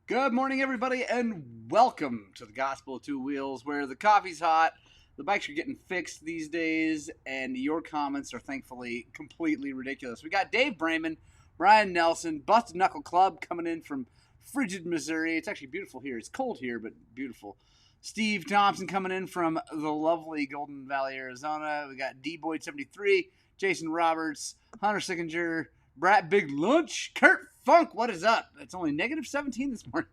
Good morning, everybody, and welcome to the Gospel of Two Wheels, where the coffee's hot, the bikes are getting fixed these days, and your comments are thankfully completely ridiculous. We got Dave Brayman, Brian Nelson, Busted Knuckle Club coming in from frigid Missouri. It's actually beautiful here. It's cold here, but beautiful. Steve Thompson coming in from the lovely Golden Valley, Arizona. We got D-Boyd73, Jason Roberts, Hunter Sickinger, Brat Big Lunch, Kurt Funk, what is up? It's only negative 17 this morning.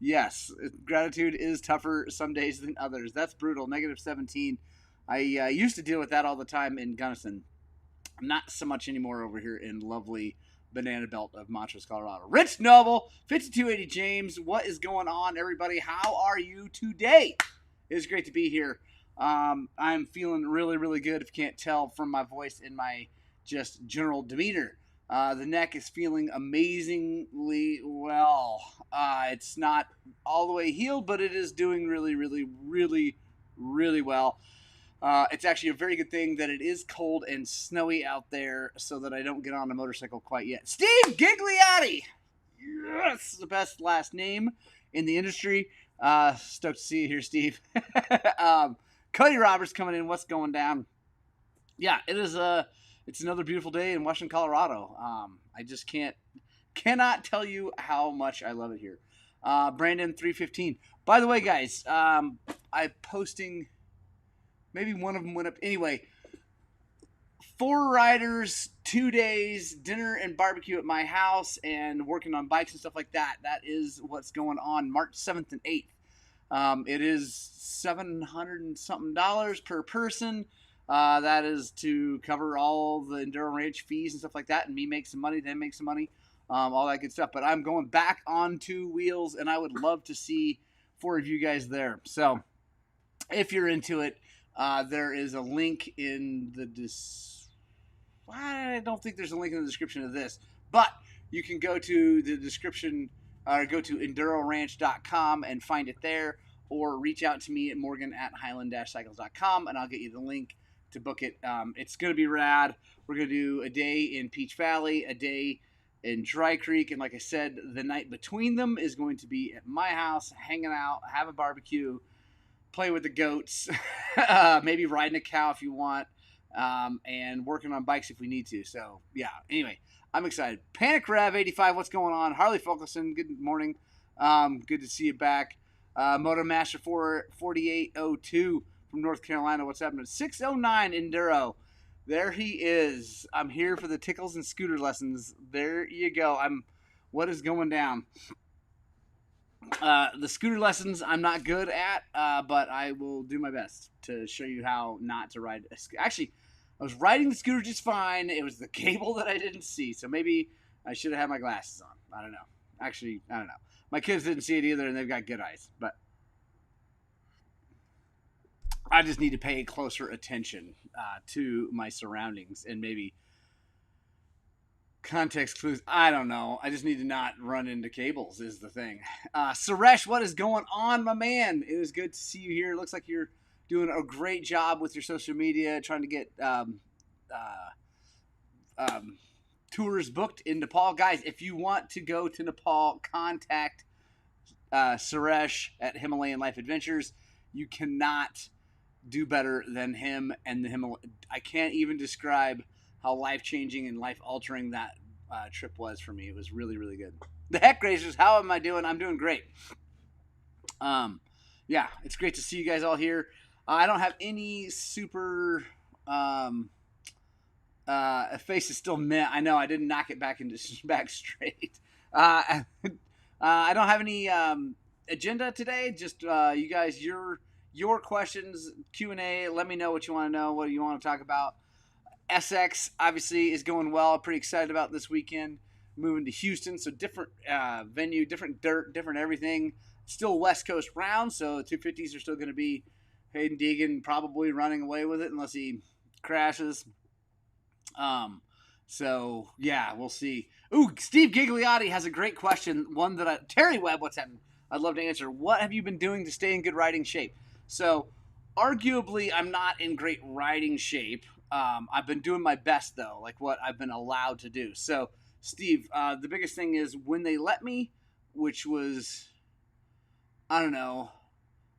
Yes, gratitude is tougher some days than others. That's brutal. Negative 17. I used to deal with that all the time in Gunnison. Not so much anymore over here in lovely Banana Belt of Montrose, Colorado. Rich Noble, 5280 James, what is going on, everybody? How are you today? It's great to be here. I'm feeling really, really good, if you can't tell from my voice and my just general demeanor. The neck is feeling amazingly well. It's not all the way healed, but it is doing really, really, really, really well. It's actually a very good thing that it is cold and snowy out there so that I don't get on a motorcycle quite yet. Steve Gigliotti! Yes! The best last name in the industry. Stoked to see you here, Steve. Cody Roberts coming in. What's going down? Yeah, it is it's another beautiful day in Western Colorado. I just cannot tell you how much I love it here. Brandon 315. By the way, guys, I'm posting. Maybe one of them went up. Anyway, 4 riders, 2 days, dinner and barbecue at my house, and working on bikes and stuff like that. That is what's going on March 7th and 8th. It is $700 and something per person. That is to cover all the Enduro Ranch fees and stuff like that, and me make some money, them make some money, all that good stuff. But I'm going back on 2 wheels, and I would love to see 4 of you guys there. So if you're into it, there is a link in the I don't think there's a link in the description of this, but you can go to the description or go to enduroranch.com and find it there, or reach out to me at morgan@highland-cycles.com, and I'll get you the link to book it. It's going to be rad. We're going to do a day in Peach Valley, a day in Dry Creek, and like I said, the night between them is going to be at my house, hanging out, have a barbecue, play with the goats, maybe riding a cow if you want, and working on bikes if we need to. So, yeah, anyway, I'm excited. Panic Rev 85, what's going on? Harley Fulkerson, good morning. Good to see you back. Moto Master 4802 from North Carolina, what's happening? 609 Enduro. There he is. I'm here for the tickles and scooter lessons. There you go. What is going down? The scooter lessons I'm not good at, but I will do my best to show you how not to ride. Actually, I was riding the scooter just fine. It was the cable that I didn't see, so maybe I should have had my glasses on. I don't know. Actually, I don't know. My kids didn't see it either, and they've got good eyes, but I just need to pay closer attention to my surroundings and maybe context clues. I don't know. I just need to not run into cables is the thing. Suresh, what is going on, my man? It was good to see you here. It looks like you're doing a great job with your social media, trying to get tours booked in Nepal. Guys, if you want to go to Nepal, contact Suresh at Himalayan Life Adventures. You cannot do better than him and the Himalaya. I can't even describe how life-changing and life-altering that trip was for me. It was really, really good. The Heck Racers, how am I doing? I'm doing great. Yeah, it's great to see you guys all here. I don't have any super... face is still meh. I know, I didn't knock it back straight. I don't have any agenda today. Just you guys, your questions, Q&A. Let me know what you want to know, what you want to talk about. SX obviously is going well. Pretty excited about this weekend. Moving to Houston, so different venue, different dirt, different everything. Still West Coast round, so 250s are still going to be Hayden Deegan probably running away with it unless he crashes. So yeah, we'll see. Ooh, Steve Gigliotti has a great question. One that Terry Webb, what's happening? I'd love to answer. What have you been doing to stay in good riding shape? So, arguably, I'm not in great riding shape. I've been doing my best, though, like what I've been allowed to do. So, Steve, the biggest thing is when they let me, which was, I don't know,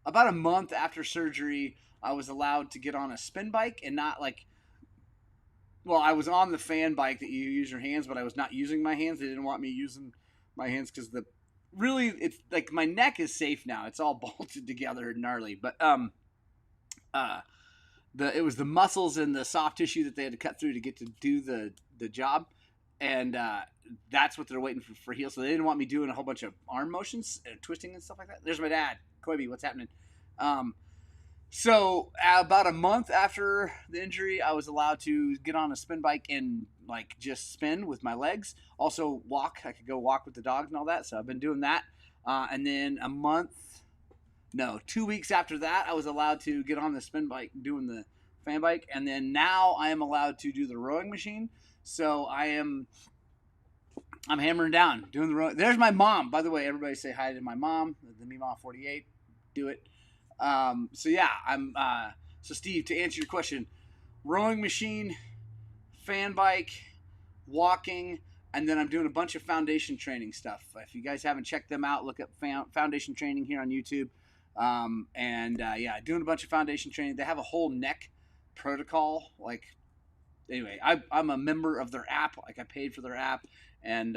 about a month after surgery, I was allowed to get on a spin bike and not like, well, I was on the fan bike that you use your hands, but I was not using my hands. They didn't want me using my hands because it's like my neck is safe now. It's all bolted together and gnarly, but uh, it was the muscles and the soft tissue that they had to cut through to get to do the job, and that's what they're waiting for heal. So they didn't want me doing a whole bunch of arm motions, twisting and stuff like that. There's my dad, Kobe. What's happening? So about a month after the injury, I was allowed to get on a spin bike and like just spin with my legs. Also walk. I could go walk with the dogs and all that. So I've been doing that. And then 2 weeks after that, I was allowed to get on the spin bike doing the fan bike. And then now I am allowed to do the rowing machine. So I'm hammering down doing the rowing. There's my mom. By the way, everybody say hi to my mom, the Meemaw 48. Do it. So yeah, so Steve, to answer your question, rowing machine, fan bike, walking, and then I'm doing a bunch of foundation training stuff. If you guys haven't checked them out, look up foundation training here on YouTube. Yeah, doing a bunch of foundation training. They have a whole neck protocol. Like, anyway, I'm a member of their app. Like, I paid for their app. And,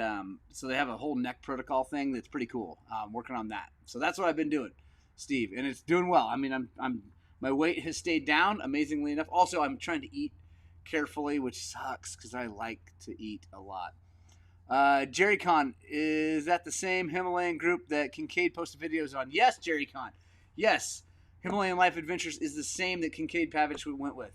so they have a whole neck protocol thing that's pretty cool. Working on that. So that's what I've been doing, Steve, and it's doing well. I mean, my weight has stayed down amazingly enough. Also, I'm trying to eat carefully, which sucks because I like to eat a lot. Jerry Con, is that the same Himalayan group that Kincaid posted videos on? Yes, Jerry Con. Yes, Himalayan Life Adventures is the same that Kincaid Pavich went with.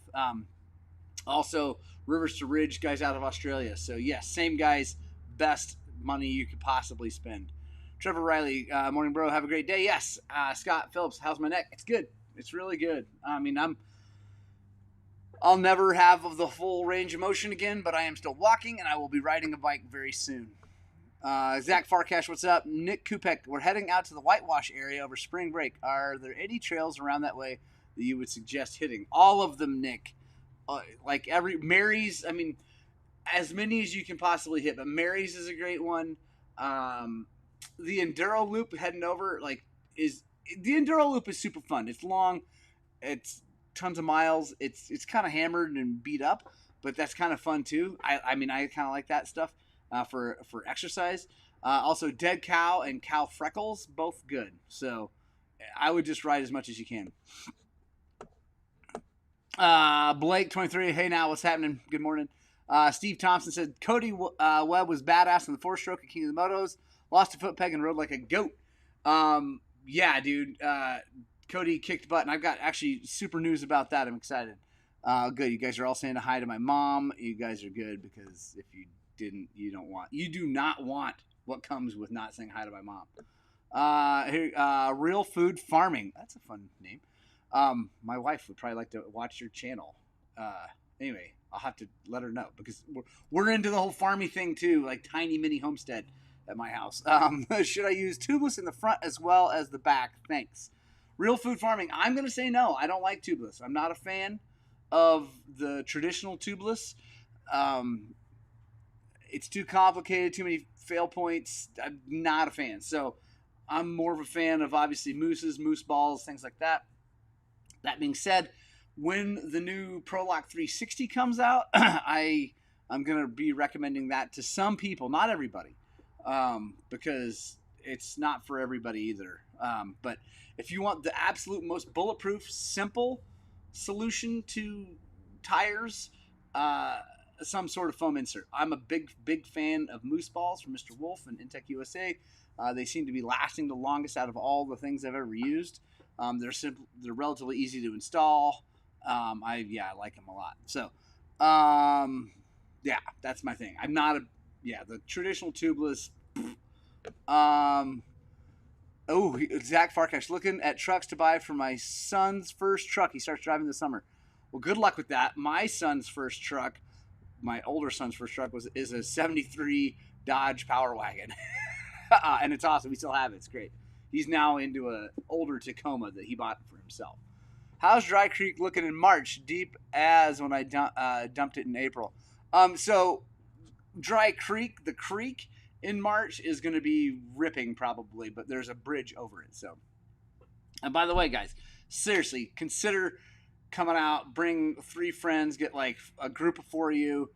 Also, Rivers to Ridge guys out of Australia. So yes, same guys, best money you could possibly spend. Trevor Riley, morning bro, have a great day. Yes, Scott Phillips, how's my neck? It's good. It's really good. I mean, I'll never have the full range of motion again, but I am still walking, and I will be riding a bike very soon. Zach Farkash, what's up? Nick Kupek, we're heading out to the Whitewash area over spring break. Are there any trails around that way that you would suggest hitting? All of them, Nick. Like Mary's, I mean, as many as you can possibly hit, but Mary's is a great one. The Enduro Loop heading over, the Enduro Loop is super fun. It's long. It's tons of miles. It's kind of hammered and beat up, but that's kind of fun too. I mean, I kind of like that stuff for exercise. Also, Dead Cow and Cow Freckles, both good. So I would just ride as much as you can. Blake 23, hey now, what's happening? Good morning. Steve Thompson said Cody Webb was badass in the 4-stroke at King of the Motos. Lost a foot peg and rode like a goat. Yeah, dude. Cody kicked butt, and I've got actually super news about that. I'm excited. Good. You guys are all saying hi to my mom. You guys are good because if you didn't, you do not want what comes with not saying hi to my mom. Real Food Farming. That's a fun name. My wife would probably like to watch your channel. Anyway, I'll have to let her know because we're into the whole farmy thing too, like tiny mini homestead at my house. Should I use tubeless in the front as well as the back? Thanks. Real Food Farming. I'm going to say no. I don't like tubeless. I'm not a fan of the traditional tubeless. It's too complicated, too many fail points. I'm not a fan. So I'm more of a fan of obviously mooses, moose balls, things like that. That being said, when the new ProLock 360 comes out, I'm going to be recommending that to some people, not everybody, because it's not for everybody either. But if you want the absolute most bulletproof, simple solution to tires, some sort of foam insert. I'm a big fan of moose balls from Mr. Wolf and Intech USA. They seem to be lasting the longest out of all the things I've ever used. They're relatively easy to install. I like them a lot. So, yeah, that's my thing. I'm not the traditional tubeless. Zach Farkash, looking at trucks to buy for my son's first truck. He starts driving this summer. Well, good luck with that. My son's first truck, my older son's first truck is a 73 Dodge Power Wagon. And it's awesome. We still have it. It's great. He's now into an older Tacoma that he bought for himself. How's Dry Creek looking in March? Deep as when I dumped it in April. So Dry Creek, the creek in March is going to be ripping probably, but there's a bridge over it. So, and by the way, guys, seriously, consider coming out. Bring 3 friends, get like a group of 4 of you,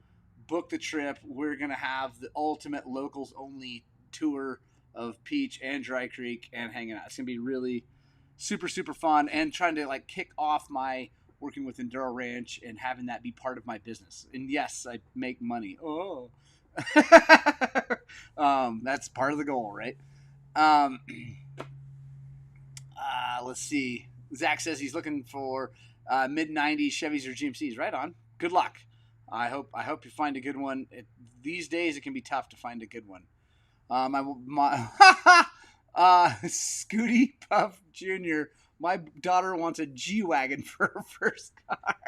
book the trip. We're going to have the ultimate locals only tour of Peach and Dry Creek and hanging out. It's going to be really super, super fun, and trying to like kick off my working with Enduro Ranch and having that be part of my business. And yes, I make money. Oh, that's part of the goal, right? Let's see. Zach says he's looking for mid '90s Chevys or GMCs. Right on. Good luck. I hope you find a good one. These days it can be tough to find a good one. Scooty Puff Jr. My daughter wants a G-Wagon for her first car.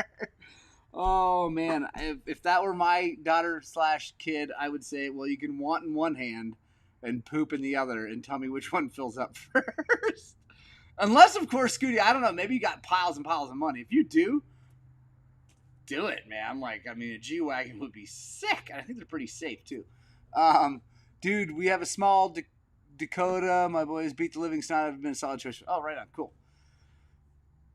Oh, man. If that were my daughter/kid, I would say, well, you can want in one hand and poop in the other, and tell me which one fills up first. Unless, of course, Scooty, I don't know, maybe you got piles and piles of money. If you do it, man. A G-Wagon would be sick. I think they're pretty safe, too. Dude, we have a small Dakota. My boys beat the living snot. I've been a solid choice. Oh, right on. Cool.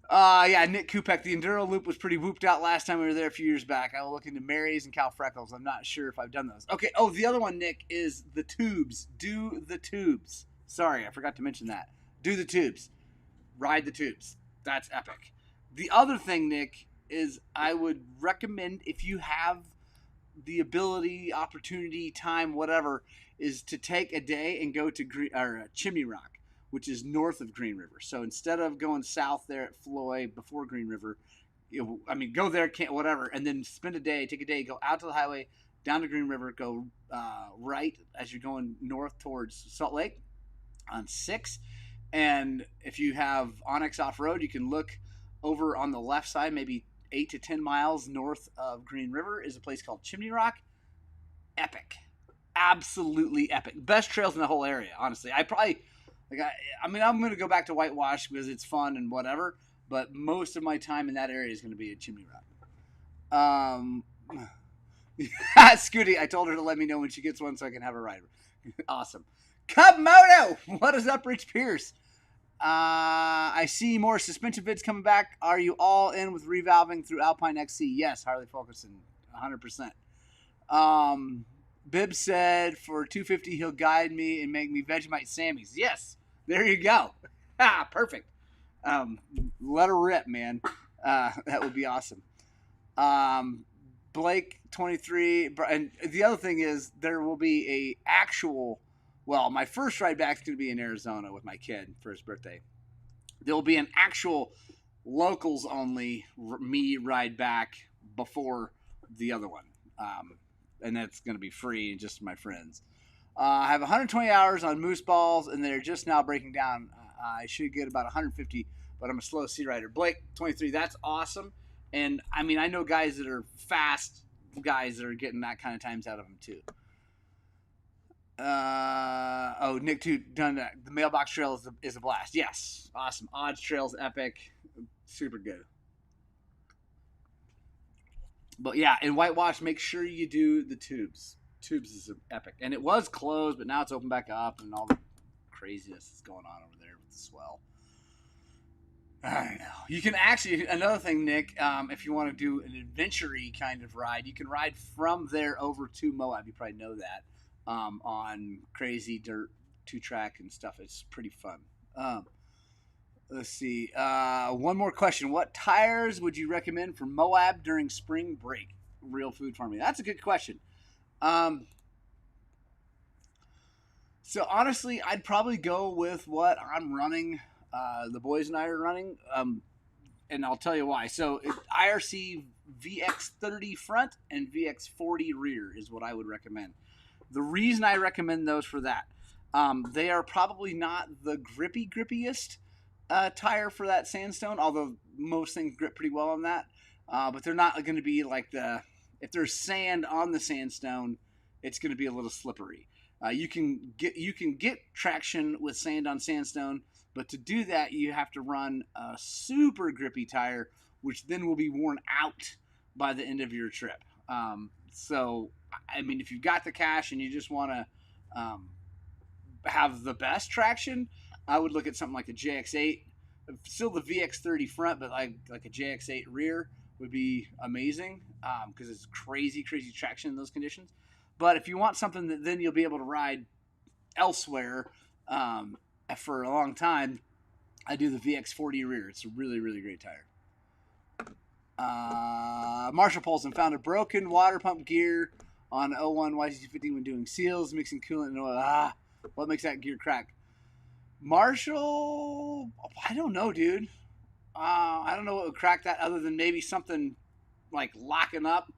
Yeah, Nick Kupek. The Enduro Loop was pretty whooped out last time we were there a few years back. I will look into Mary's and Cal Freckles. I'm not sure if I've done those. Okay. Oh, the other one, Nick, is the tubes. Do the tubes. Sorry, I forgot to mention that. Do the tubes. Ride the tubes. That's epic. The other thing, Nick, is I would recommend, if you have the ability, opportunity, time, whatever, is to take a day and go to Chimney Rock, which is north of Green River. So instead of going south there at Floyd before Green River, go there, whatever, and then spend a day, take a day, go out to the highway, down to Green River, go right as you're going north towards Salt Lake on 6. And if you have Onyx Off-Road, you can look over on the left side, maybe 8 to 10 miles north of Green River is a place called Chimney Rock. Epic. Absolutely epic. Best trails in the whole area, honestly. I'm going to go back to Whitewash because it's fun and whatever, but most of my time in that area is going to be at Chimney Rock. Scooty, I told her to let me know when she gets one so I can have a ride. Awesome. Cub Moto! What is up, Rich Pierce? I see more suspension vids coming back. Are you all in with revalving through Alpine XC? Yes, Harley Fulkerson, 100%. Bib said for $250 he'll guide me and make me Vegemite Sammys. Yes, there you go. Perfect. Let her rip, man. That would be awesome. Blake 23, and the other thing is there will be a actual. Well, my first ride back is going to be in Arizona with my kid for his birthday. There will be an actual locals only me ride back before the other one. And that's going to be free and just my friends. I have 120 hours on Moose Balls, and they're just now breaking down. I should get about 150, but I'm a slow sea rider. Blake 23, that's awesome. And, I know guys that are fast guys that are getting that kind of times out of them, too. Nick too done that. The mailbox trail is a blast. Yes, awesome. Odds trail's epic, super good. But yeah, in Whitewash, make sure you do the tubes. Tubes is epic, and it was closed, but now it's open back up, and all the craziness is going on over there with the swell. I don't know. You can actually, another thing, Nick, if you want to do an adventure-y kind of ride, you can ride from there over to Moab. You probably know that. On crazy dirt 2-track and stuff. It's pretty fun. Let's see. One more question. What tires would you recommend for Moab during spring break? Real food farming. That's a good question. So honestly, I'd probably go with what I'm running. The boys and I are running. And I'll tell you why. So IRC VX30 front and VX40 rear is what I would recommend. The reason I recommend those for that, they are probably not the grippiest tire for that sandstone, although most things grip pretty well on that. But they're not going to be like if there's sand on the sandstone, it's going to be a little slippery. You can get traction with sand on sandstone, but to do that, you have to run a super grippy tire, which then will be worn out by the end of your trip. So I mean, if you've got the cash and you just want to have the best traction, I would look at something like a JX8. Still the VX30 front, but like a JX8 rear would be amazing because it's crazy traction in those conditions. But if you want something that then you'll be able to ride elsewhere for a long time, I do the VX40 rear. It's a really great tire. Marshall Polson found a broken water pump gear on 01 YC250 when doing seals, mixing coolant and oil. What makes that gear crack? Marshall, I don't know, dude. I don't know what would crack that other than maybe something like locking up.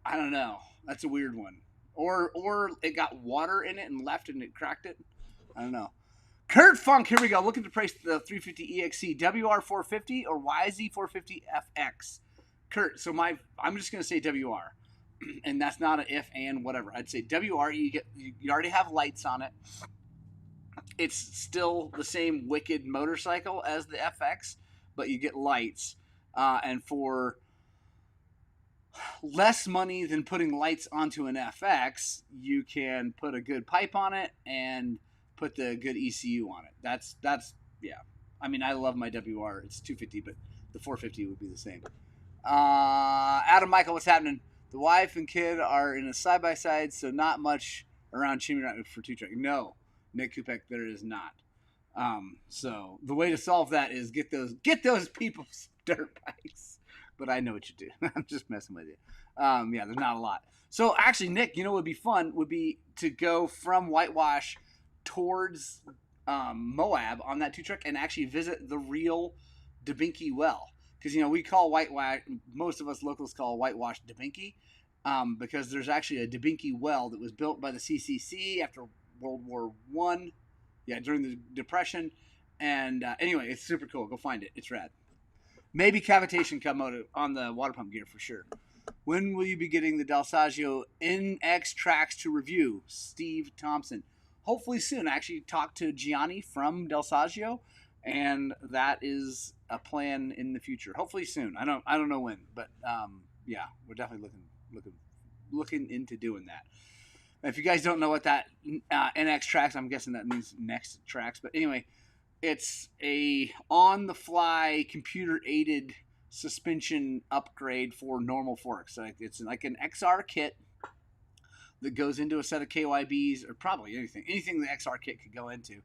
I don't know. That's a weird one. Or it got water in it and left and it cracked it. I don't know. Kurt Funk, here we go. Looking to price the 350 EXC, WR450 or YZ450FX. Kurt, so I'm just going to say WR. And that's not an if and whatever. I'd say WR, you already have lights on it. It's still the same wicked motorcycle as the FX, but you get lights. And for less money than putting lights onto an FX, you can put a good pipe on it and put the good ECU on it. That's yeah. I mean, I love my WR. It's 250, but the 450 would be the same. Adam Michael, what's happening? The wife and kid are in a side-by-side, so not much around Chimney Rock for two-track. No, Nick Kupek, there is not. So the way to solve that is get those people dirt bikes. But I know what you do. I'm just messing with you. Yeah, there's not a lot. So actually, Nick, you know what would be fun would be to go from Whitewash towards Moab on that two-truck and actually visit the real DeBinky well. Because, we call Whitewash, most of us locals call Whitewash DeBinky, because there's actually a DeBinky well that was built by the CCC after World War I, during the Depression. And anyway, it's super cool. Go find it. It's rad. Maybe cavitation Komodo on the water pump gear for sure. When will you be getting the Dalsaggio NX tracks to review? Steve Thompson. Hopefully soon. I actually talked to Gianni from Dalsaggio, and that is a plan in the future. Hopefully soon. I don't know when, but yeah, we're definitely looking into doing that. If you guys don't know what that NX tracks, I'm guessing that means next tracks. But anyway, it's a on-the-fly computer-aided suspension upgrade for normal forks. It's like an XR kit that goes into a set of KYBs, or probably anything the XR kit could go into.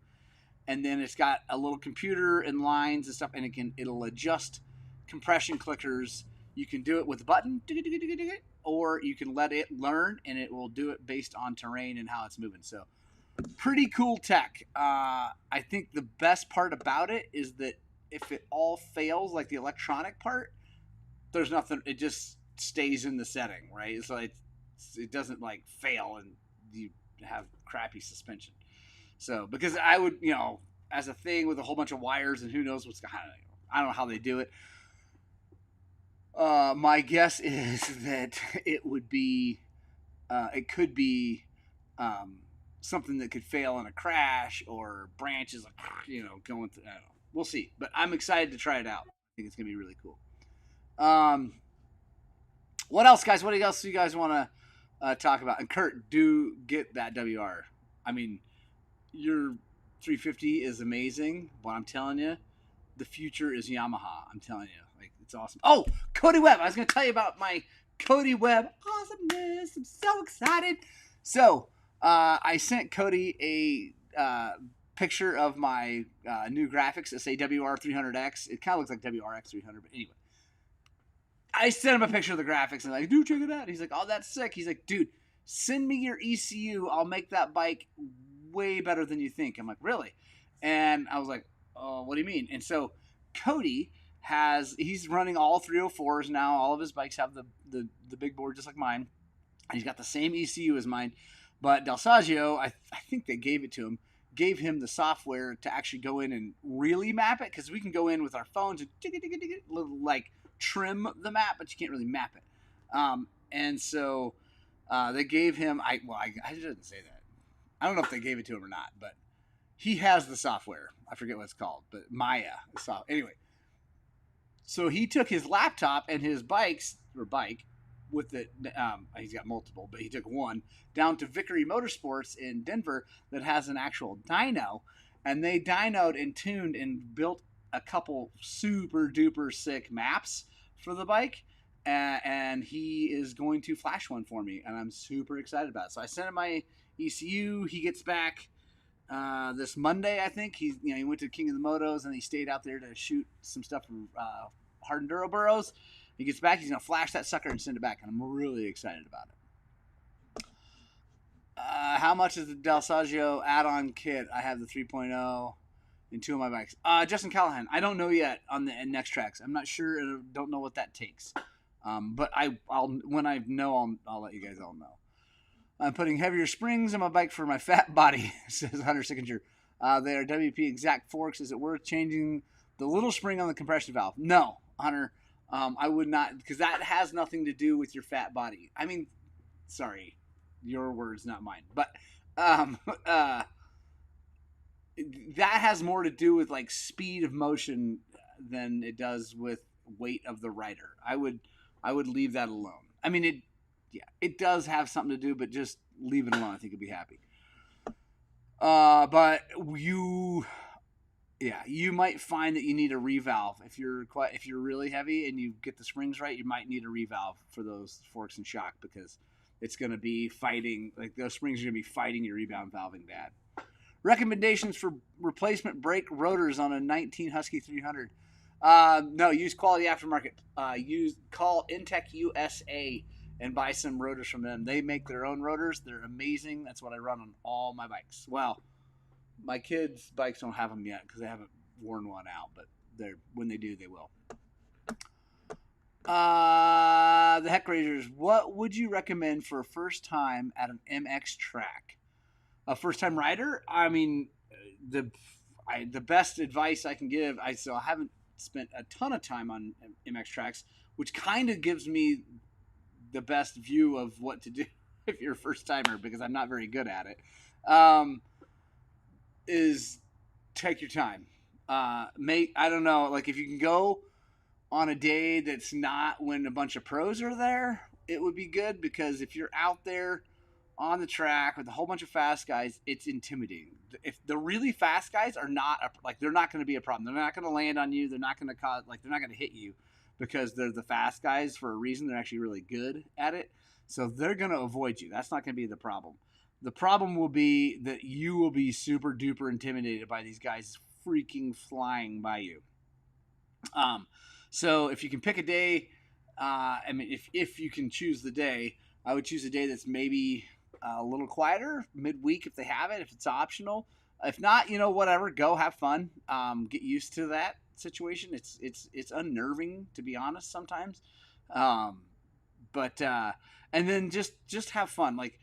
And then it's got a little computer and lines and stuff, and it'll adjust compression clickers. You can do it with a button, or you can let it learn, and it will do it based on terrain and how it's moving. So pretty cool tech. I think the best part about it is that if it all fails, like the electronic part, there's nothing. It just stays in the setting, right? So it doesn't like fail and you have crappy suspension. So, because I would, as a thing with a whole bunch of wires and who knows I don't know how they do it. My guess is that it would be, it could be something that could fail in a crash or branches, going through. I don't know. We'll see. But I'm excited to try it out. I think it's going to be really cool. What else, guys? What else do you guys want to talk about? And Kurt, do get that WR. I mean, your 350 is amazing, but I'm telling you, the future is Yamaha. I'm telling you, it's awesome. Oh, Cody Webb. I was going to tell you about my Cody Webb awesomeness. I'm so excited. So, I sent Cody a picture of my new graphics that say WR300X. It kind of looks like WRX300, but anyway. I sent him a picture of the graphics and dude, check it out. He's like, oh, that's sick. He's like, dude, send me your ECU. I'll make that bike way better than you think. I'm like, really? And I was like, oh, what do you mean? And so Cody he's running all 304s now. All of his bikes have the big board just like mine. And he's got the same ECU as mine. But Dalsaggio, I think they gave him the software to actually go in and really map it, because we can go in with our phones and trim the map, but you can't really map it. And so they gave him, I didn't say that. I don't know if they gave it to him or not, but he has the software. I forget what it's called, but Maya. Anyway, so he took his laptop and his bike, with it. He's got multiple, but he took one down to Vickery Motorsports in Denver that has an actual dyno, and they dynoed and tuned and built a couple super duper sick maps for the bike. And he is going to flash one for me, and I'm super excited about it. So I sent him my ECU. He gets back this Monday, I think. He went to King of the Motos, and he stayed out there to shoot some stuff from Hard Enduro Burros. He gets back, he's going to flash that sucker and send it back, and I'm really excited about it. How much is the Del Saggio add-on kit? I have the 3.0 in 2 of my bikes. Justin Callahan, I don't know yet on the next tracks. I'm not sure, and I don't know what that takes. But I'll when I know, I'll let you guys all know. I'm putting heavier springs on my bike for my fat body, says Hunter Sickinger. They are WP exact forks. Is it worth changing the little spring on the compression valve? No, Hunter. I would not, because that has nothing to do with your fat body. I mean, sorry, your words, not mine. But that has more to do with like speed of motion than it does with weight of the rider. I would leave that alone. I mean, it does have something to do, but just leave it alone. I think you'll be happy. But you might find that you need a revalve if you're really heavy and you get the springs right. You might need a revalve for those forks and shock, because it's going to be fighting, like those springs are going to be fighting your rebound valving bad. Recommendations for replacement brake rotors on a 19 Husky 300. No, use quality aftermarket. Call Intech USA and buy some rotors from them. They make their own rotors. They're amazing. That's what I run on all my bikes. Well, my kids' bikes don't have them yet because they haven't worn one out, but when they do, they will. The Heck Raisers, what would you recommend for a first time at an MX track? A first time rider? I mean, the best advice I can give, I haven't spent a ton of time on MX tracks, which kind of gives me the best view of what to do if you're a first timer, because I'm not very good at it. Is take your time. I don't know, like if you can go on a day that's not when a bunch of pros are there, it would be good, because if you're out there on the track with a whole bunch of fast guys, it's intimidating. If the really fast guys are not they're not going to be a problem. They're not going to land on you. They're not going to they're not going to hit you, because they're the fast guys for a reason. They're actually really good at it. So they're going to avoid you. That's not going to be the problem. The problem will be that you will be super duper intimidated by these guys freaking flying by you. So if you can pick a day, I mean, if you can choose the day, I would choose a day that's maybe a little quieter, midweek if they have it, if it's optional. If not, whatever, go have fun. Get used to that situation. It's unnerving, to be honest, sometimes. But and then just have fun. Like,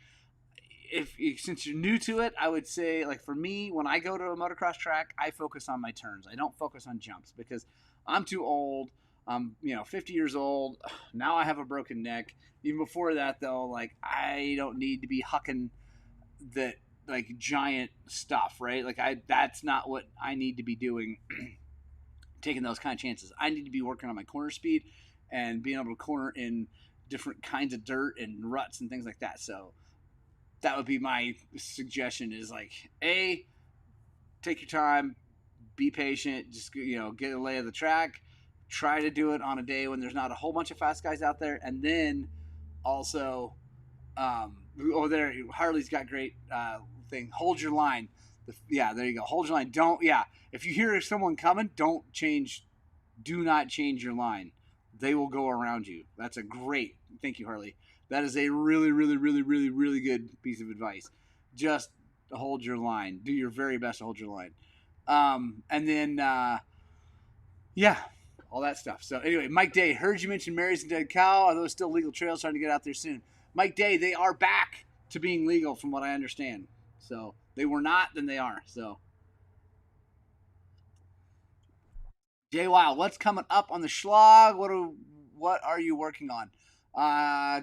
since you're new to it, I would say, like, for me, when I go to a motocross track, I focus on my turns. I don't focus on jumps, because I'm too old. I'm 50 years old. Now I have a broken neck. Even before that, though, like, I don't need to be hucking that, like, giant stuff, right? Like, that's not what I need to be doing, taking those kind of chances. I need to be working on my corner speed and being able to corner in different kinds of dirt and ruts and things like that. So that would be my suggestion, is like, take your time, be patient, just, get a lay of the track, try to do it on a day when there's not a whole bunch of fast guys out there. And then also, Harley's got great thing, hold your line. There you go, hold your line. If you hear someone coming, do not change your line. They will go around you. That's a great, thank you, Harley. That is a really, really, really, really, really good piece of advice. Just hold your line. Do your very best to hold your line. And then, all that stuff. So anyway, Mike Day, heard you mention Mary's and Dead Cow. Are those still legal trails? Starting to get out there soon. Mike Day, they are back to being legal from what I understand. So they were not, then they are. So Jay Wild, what's coming up on the Schlag? What are you working on?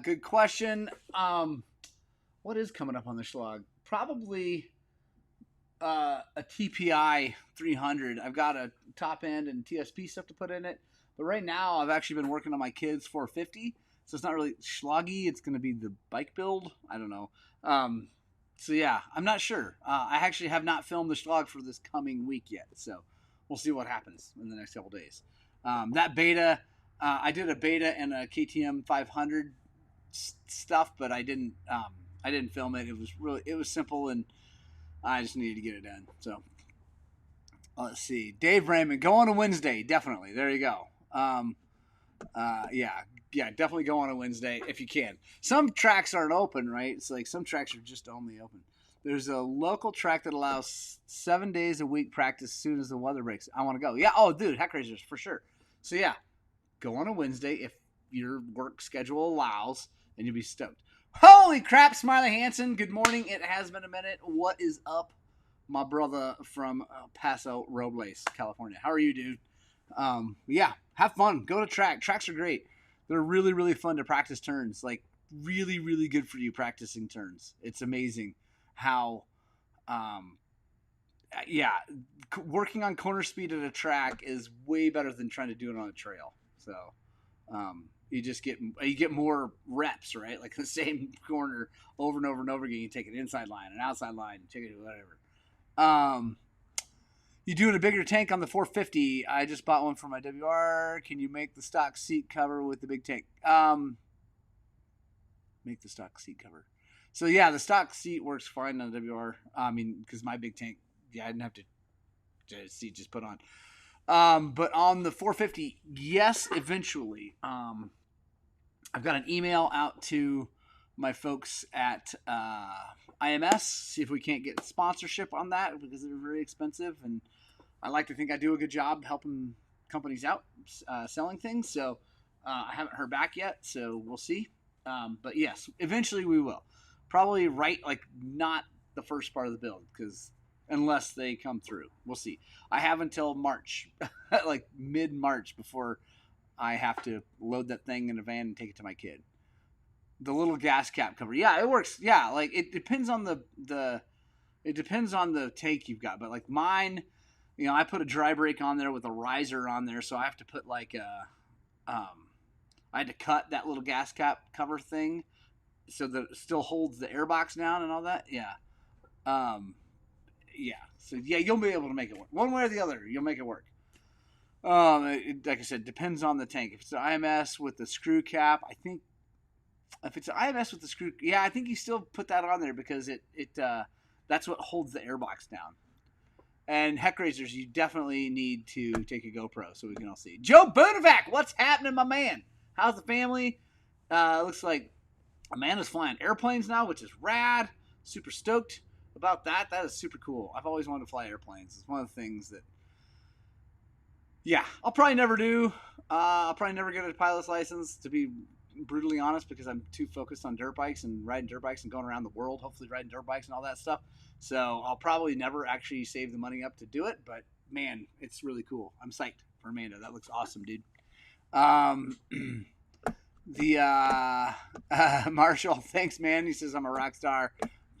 Good question. What is coming up on the Schlag? Probably a TPI 300. I've got a top end and TSP stuff to put in it. But right now, I've actually been working on my kids 450 So it's not really schloggy. It's going to be the bike build. I don't know. So yeah, I'm not sure. I actually have not filmed the schlog for this coming week yet. So we'll see what happens in the next couple days. That beta, I did a beta and a KTM 500 stuff, but I didn't film it. It was simple, and I just needed to get it done. So let's see. Dave Raymond, go on a Wednesday. Definitely. There you go. Yeah, definitely go on a Wednesday if you can. Some tracks aren't open, right? It's like some tracks are just only open. There's a local track that allows 7 days a week practice as soon as the weather breaks. I want to go. Yeah. Oh, dude, Heck Racers for sure. So yeah, go on a Wednesday if your work schedule allows, and you'll be stoked. Holy crap, Smiley Hansen. Good morning. It has been a minute. What is up, my brother from Paso Robles, California? How are you, dude? Yeah, have fun. Go to track. Tracks are great. They're really, really fun to practice turns. Like, really, really good for you practicing turns. It's amazing how, working on corner speed at a track is way better than trying to do it on a trail. So, you get more reps, right? Like the same corner over and over and over again. You take an inside line, an outside line, take it whatever. You doing a bigger tank on the 450? I just bought one for my WR. Can you make the stock seat cover with the big tank? Make the stock seat cover. So yeah, the stock seat works fine on the WR. I mean, because my big tank, I didn't have to seat just put on. But on the 450, yes, eventually. I've got an email out to my folks at IMS, see if we can't get sponsorship on that because they're very expensive, and I like to think I do a good job helping companies out selling things. So I haven't heard back yet, so we'll see. But yes, eventually we will. Probably not the first part of the build, because unless they come through, we'll see. I have until March, like mid-March, before I have to load that thing in a van and take it to my kid. The little gas cap cover. Yeah, it works. Yeah, like it depends on the tank you've got. But like mine, I put a dry brake on there with a riser on there, so I have to put I had to cut that little gas cap cover thing so that it still holds the airbox down and all that. Yeah. Yeah. So yeah, you'll be able to make it work. One way or the other, you'll make it work. Like I said, depends on the tank. If it's an IMS with the screw cap, I think. If it's an IMS with the screw, I think you still put that on there because it that's what holds the airbox down. And Heck Racers, you definitely need to take a GoPro so we can all see. Joe Bonavac, what's happening, my man? How's the family? Looks like Amanda's flying airplanes now, which is rad. Super stoked about that. That is super cool. I've always wanted to fly airplanes. It's one of the things that, I'll probably never do. I'll probably never get a pilot's license, to be brutally honest, because I'm too focused on dirt bikes and riding dirt bikes and going around the world, hopefully riding dirt bikes and all that stuff. So I'll probably never actually save the money up to do it, but man, it's really cool. I'm psyched for Amanda. That looks awesome, dude. Marshall, thanks, man. He says I'm a rock star.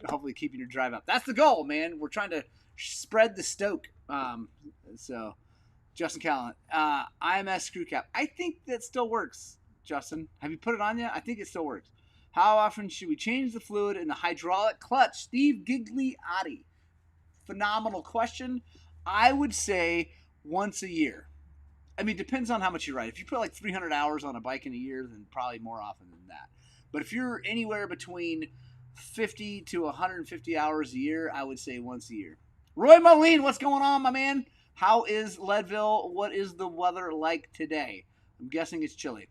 Hopefully keeping your drive up. That's the goal, man. We're trying to spread the stoke. So Justin Callan, IMS screw cap. I think that still works. Justin, have you put it on yet? I think it still works. How often should we change the fluid in the hydraulic clutch? Steve Gigliotti. Phenomenal question. I would say once a year. I mean, depends on how much you ride. If you put like 300 hours on a bike in a year, then probably more often than that. But if you're anywhere between 50 to 150 hours a year, I would say once a year. Roy Moline, what's going on, my man? How is Leadville? What is the weather like today? I'm guessing it's chilly.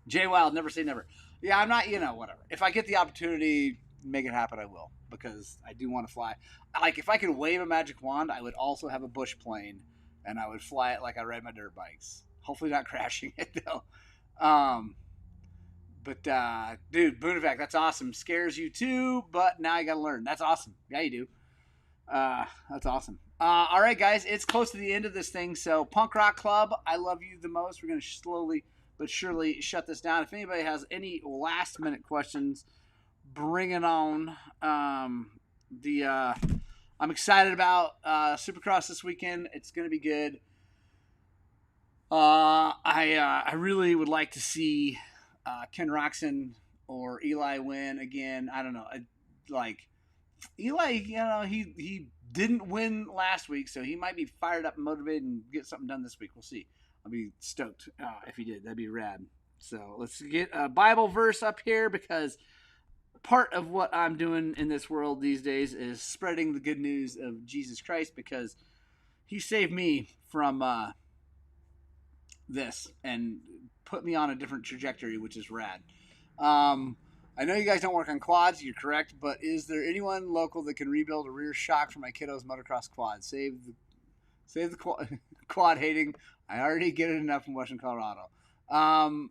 Jay Wild, never say never. Yeah, I'm not, whatever. If I get the opportunity, make it happen, I will, because I do want to fly. Like, if I could wave a magic wand, I would also have a bush plane, and I would fly it like I ride my dirt bikes. Hopefully not crashing it, though. Dude, Boonavac, that's awesome. Scares you, too, but now you got to learn. That's awesome. Yeah, you do. That's awesome. All right, guys, it's close to the end of this thing, so Punk Rock Club, I love you the most. We're going to slowly but surely shut this down. If anybody has any last minute questions, bring it on. I'm excited about Supercross this weekend. It's going to be good. I really would like to see Ken Roxon or Eli win again. I don't know. Like Eli, he didn't win last week, so he might be fired up and motivated and get something done this week. We'll see. I'll be stoked if he did. That'd be rad. So let's get a Bible verse up here, because part of what I'm doing in this world these days is spreading the good news of Jesus Christ, because he saved me from this and put me on a different trajectory, which is rad. I know you guys don't work on quads, you're correct, but is there anyone local that can rebuild a rear shock for my kiddo's motocross quad? Save the quad hating. I already get it enough from Western Colorado. I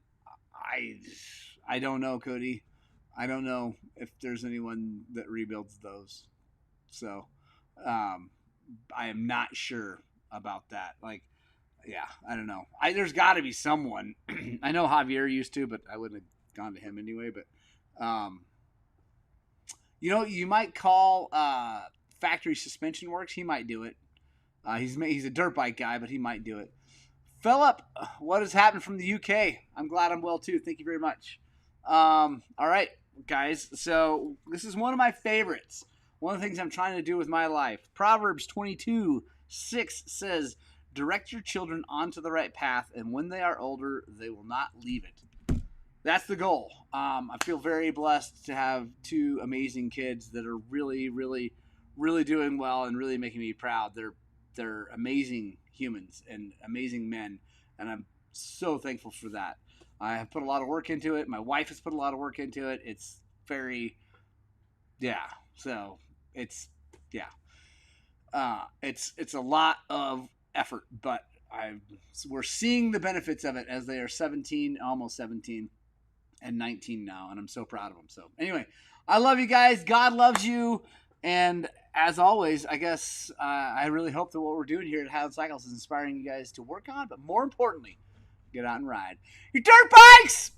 don't know, Cody. I don't know if there's anyone that rebuilds those. So I am not sure about that. Like, yeah, I don't know. There's got to be someone. I know Javier used to, but I wouldn't have gone to him anyway. But you might call Factory Suspension Works. He might do it. He's a dirt bike guy, but he might do it. Philip, what has happened from the UK? I'm glad I'm well too. Thank you very much. All right, guys. So this is one of my favorites. One of the things I'm trying to do with my life. Proverbs 22:6 says, "Direct your children onto the right path, and when they are older, they will not leave it." That's the goal. I feel very blessed to have two amazing kids that are really, really, really doing well and really making me proud. They're amazing humans and amazing men, and I'm so thankful for that. I have put a lot of work into it. My wife has put a lot of work into it. It's very, yeah. So it's a lot of effort, but we're seeing the benefits of it as they are 17, almost 17. And 19 now, and I'm so proud of them. So anyway, I love you guys. God loves you. And as always, I guess I really hope that what we're doing here at Highland Cycles is inspiring you guys to work on, but more importantly, get out and ride your dirt bikes.